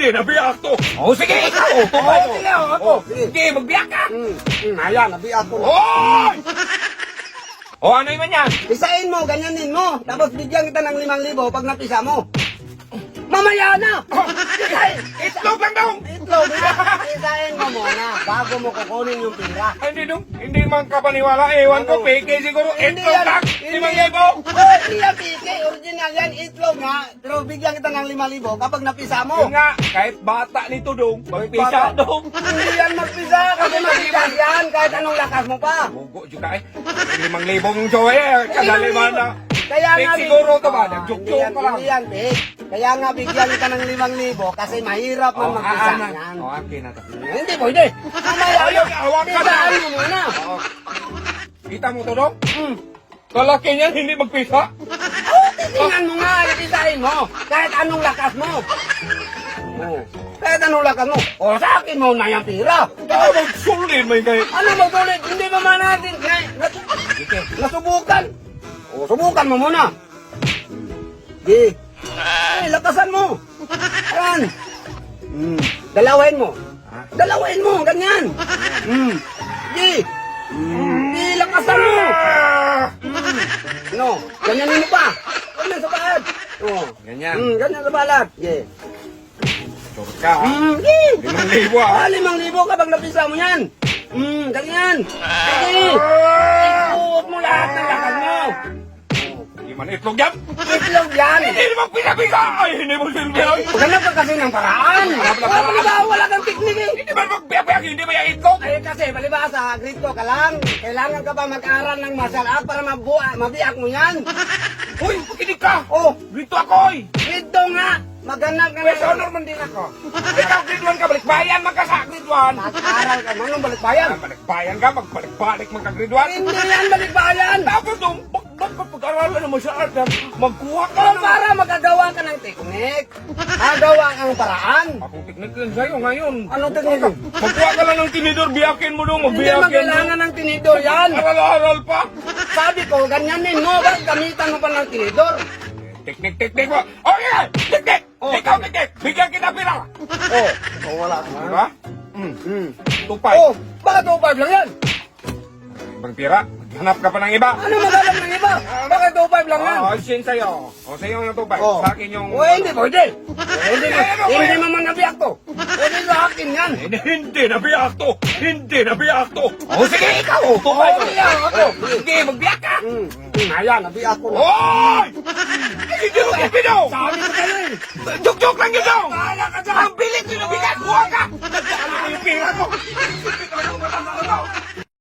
Hindi, nabiyak to. O sige, ikaw. Tupay mo. Sige, ako. Sige, magbiyak ka. Ayan, nabiyak ko na. Hoy! O ano yun yan? Pisain mo, ganyanin mo. Tapos bigyan kita ng 5,000 pag napisa mo. Mamaya na! Itlog lang daw. Itlog, pisain mo muna bago mo kukunin yung pera. Hindi man ka paniwala. Ewan ko, peke siguro. Hindi Itlog yan. lang. Hindi 5,000. Oh, hindi yan, pike. Original yan. Itlog nga. Pero bigyan kita ng 5,000 kapag napisa mo. Yun nga, kahit bata nito dong, magpisa Bata. dong. Hindi yan magpisa kasi matigas yan kahit anong lakas mo pa. Bugo juga eh. 5,000 mong joy eh. Kadaliman na. Kaya nga, Fake siguro to ba? hindi Nagjuk-juk yan, ka lang. hindi yan, fake. Kaya nga bigyan kita ng 5,000 kasi mahirap man magpisa yan. O, akin na to. Hindi pwede. Mamaya Ayaw, awak ka na. Pisaan mo muna. Oo. Kita mo to dong? Kalaki niyan, hindi magpisa. Titingnan mo nga, ipisahin mo. Kahit anong lakas mo. Kahit anong lakas mo. O sa akin mo na yung pira. Baka magsulin mo yung kayo. Ano magtulit? Hindi ba man natin? Nasubukan. O, subukan mo muna. Di. Lakasan mo. Yan. Dalawin mo. Dalawin mo, ganyan. Di. Di, lakasan mo. No, ganyanin mo pa. Ganyan sa balat. Oh. Ganyan. Ganyan sa balat. Yeah. Surot ka ha. Di. 5,000 ha. 5,000 kapag napisa mo yan. Ganyan. Sige. Ikuot mo lahat ng lakas mo. Hindi man itlog yan. Itlog yan. Hindi naman pisa-pisa. Ay, hindi mo silbihan. Ganap ka kasi ng paraan. Wala kang teknik eh. Hindi man magbiyak-biyak, hindi ba yung itlog? Eh kasi palibasa, grito ka lang. Kailangan ka pa mag-aral ng martial art para mabiyak mo yan. Uy, pakinig ka. Oh, Dito ako eh. grito nga. Maghanap ka Pwes ng... honor man din ako. Ikaw, grade 1 ka, balikbayan man ka sa grade 1. Mag-aral ka. Manong balikbayan. Balikbayan ka, magbalik-balik man ka grade 1. Hindi yan balikbayan. Tapos dong, ba't pag-aralan naman sa art, magkuha ka Pero na. para magagawa ka ng teknik. Magawa ang paraan. Akong teknik lang sa'yo ngayon. Anong teknik? Magkuha ka lang ng tinidor, biyakin mo dong, Hindi magbiyakin mo. magkailangan ng tinidor yan. Aral-aral pa. Sabi ko, ganyanin mo. Bakit gamitan mo pa ng tinidor? Teknik mo. Okay, teknik. Ikaw, teknik. Bigyan kita pira. Wala ka. Diba? Tupay. Oh, bakit 2.5 lang yan? Ibang pira. Maghanap ka pa ng iba. Ano magalang ng iba? Bakit 2.5 lang yan? Oo, sin sa'yo. O, sa'yo yung tupay. Sa akin yung... Hindi pwede. Hindi mo man nabiyak to. Pwede sa akin yan. Hindi nabiyak to. Hindi nabiyak to. O, sige, ikaw. Tupay ko. Ako. Sige, magbiyak ka. Ayan, nabiyak ko na. Hoy! Hindi mo kipino. Sabi ko kayo eh. Joke-joke lang yun daw. Bahala ka